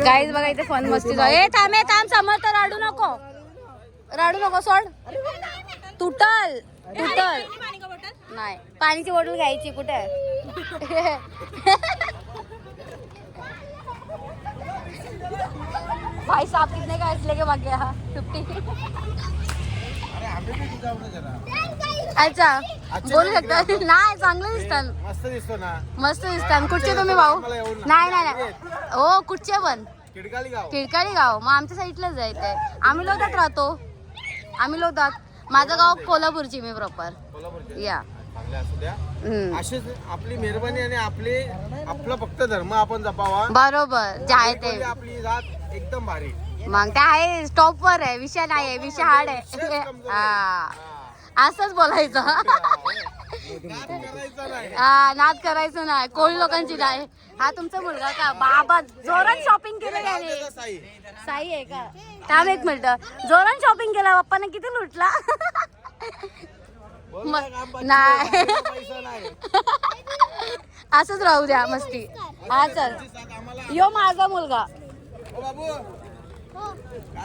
Guys बघा इथे fun मस्ती जाऊ. ए थांब समर्थ, रडू नको सोड. तुटल नाही. पाणीची बॉटल घ्यायची कुठे. भाई साहब कितने का इसलिए के बाकी 50. अच्छा बोलू शकता. नाही चांगलं दिसतात. मस्त दिसतात. कुठचे तुम्ही भाऊ. नाही हो कुठचे पण. टिळकाली गाव. मग आमच्या साईडलाच जायचंय. आम्ही लोधात राहतो. माझं गाव कोल्हापूरची. मी प्रॉपर या. अशीच आपली मेहरबानी आणि आपला फक्त धर्म आपण जपावा. बरोबर जे आहे ते. आपली जात एकदम भारी. मग ते आहे स्टॉप वर आहे. विषय नाही आहे. विषय हार्ड आहे. हा असंच बोलायचं. नाद करायचं नाही. कोळी लोकांची नाही. हा तुमचा मुलगा का बाबा जोरात शॉपिंग केलं त्याने. साई आहे का. थांब एक मिनिट. जोरात शॉपिंग केला बाप्पाने. किती लुटला. नाही असंच राहू द्या मस्ती. हा चल यो माझा मुलगा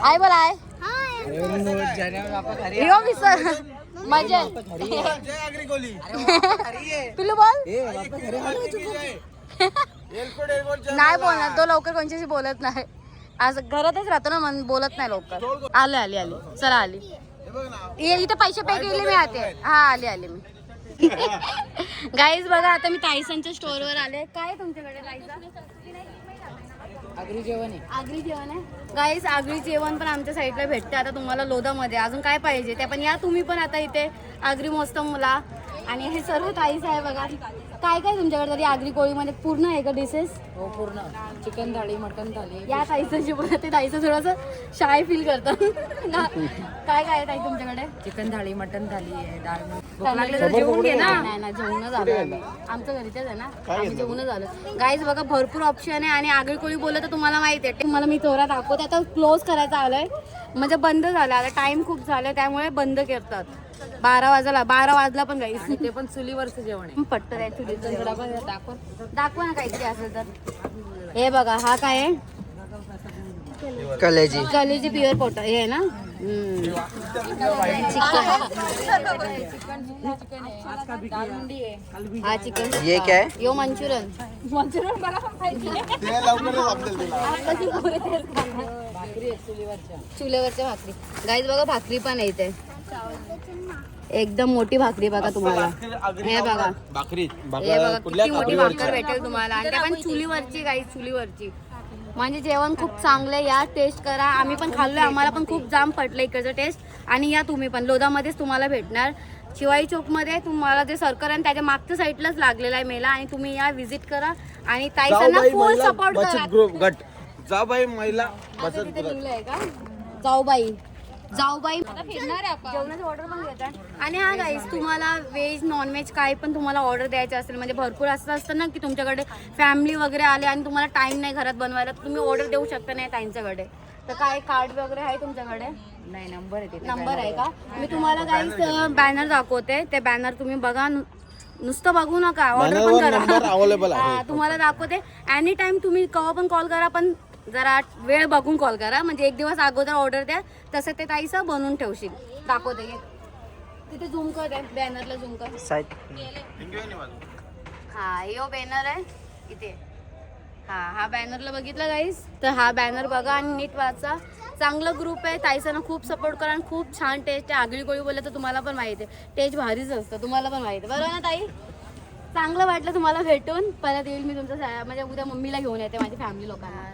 आय बोल आहे. यो विसर मजे पिल्लू बोल. नाही बोलणार तो लवकर कोणच्याशी बोलत नाही. असं घरातच राहतो ना म्हणून बोलत नाही लवकर. आली चला आली. इथे पैसे पे केले मी आते. हा आले मी. गाईज बघा आता मी ताईसांच्या स्टोर वर आले. काय तुमच्याकडे आगरी जेवण आहे. गाईज आगरी जेवण पण आमच्या साईडला भेटते आता तुम्हाला लोधामध्ये. अजून काय पाहिजे ते पण या तुम्ही पण आता इथे आगरी मोस्तमला. आणि हे सर्व ताईस आहे बघा. काय तुमच्याकडे तरी आगरी कोळीमध्ये पूर्ण आहे का डिशेस. हो पूर्ण. चिकन थाळी, मटन थाळी. या ताईसांची पण ते ताईचं थोडंसं शाय फील करतात. काय आहे ताई तुमच्याकडे. चिकन थाळी, मटन थाळी आहे. डाळ जेवून घे ना. नाही जेवण झालं. आमच्या घरीच्याच आहे ना. आम्ही जेवण झालं. गाईज बघा भरपूर ऑप्शन आहे. आणि आगरी कोळी बोललं तर तुम्हाला माहिती आहे. मला मी थोडा दाखवते. आता क्लोज करायचं आलंय म्हणजे बंद झालं. आता टाइम खूप झालं त्यामुळे बंद करतात. 12 वाजला पण गाईस. ते पण चुलीवरचं जेवण आहे. पट्ट आहे चुलीचं. दाखवा ना काहीतरी असेल तर. हे बघा हा काय आहे. कलेजी प्युअर पोट हे आहे ना. हा चिकन. ये क्या है. यो मंचुरियन चुलीवरच्या भाकरी. गाईज बघा भाकरी पण आहे इथे. एकदम मोठी भाकरी बघा तुम्हाला. हे बघा भाकरी. हे बघा किती मोठी भाकर भेटेल तुम्हाला. आणि त्या पण चुलीवरची गाईज. चुलीवरची म्हणजे जेवण खूप चांगलं. या टेस्ट करा. आम्ही पण खाल्लोय. आम्हाला पण खूप जाम पटलं इकडचं टेस्ट. आणि या तुम्ही पण लोधामध्येच तुम्हाला भेटणार. शिवाई चौकमध्ये तुम्हाला जे सर्कल आहे त्याच्या मागच्या साईडलाच लागलेला आहे मेला. आणि तुम्ही या व्हिजिट करा. आणि ताईसांना फुल सपोर्ट करा. जाऊबाई महिला बचत गट. जाऊबाई जेवणाची ऑर्डर पण घेतात. आणि हा गाईस तुम्हाला व्हेज नॉनव्हेज काय पण तुम्हाला ऑर्डर द्यायचं असेल म्हणजे भरपूर असं असतं ना की तुमच्याकडे फॅमिली वगैरे आले आणि तुम्हाला टाइम नाही घरात बनवायला तुम्ही ऑर्डर देऊ शकता नाही ताईंच्याकडे. तर काय कार्ड वगैरे आहे तुमच्याकडे. नाही नंबर आहे. नंबर आहे का. मी तुम्हाला गाईस बॅनर दाखवते. ते बॅनर तुम्ही बघा. नुसतं बघू नका ऑर्डर पण करा. तुम्हाला दाखवते. एनी टाइम तुम्ही केव्हा पण कॉल करा. पण जरा वेळ बघून कॉल करा. म्हणजे एक दिवस अगोदर ऑर्डर द्या. तसं ते ताईचं बनवून ठेवशील. दाखवते तिथे झूम कर. बॅनरला झूम कर. हा यो बॅनर आहे इथे. हा बॅनरला बघितलं गाईस. तर हा बॅनर बघा आणि नीट वाचा. चांगलं ग्रुप आहे. ताईसांना खूप सपोर्ट करा. आणि खूप छान टेस्ट आहे. आगळी कोळी बोललं तर तुम्हाला पण माहिती आहे. टेस्ट भारीच असतं. तुम्हाला पण माहिती आहे बरोबर ना ताई. चांगलं वाटलं तुम्हाला भेटून. परत येईल मी तुमच्या म्हणजे उद्या मम्मीला घेऊन येते माझी फॅमिली लोकांना.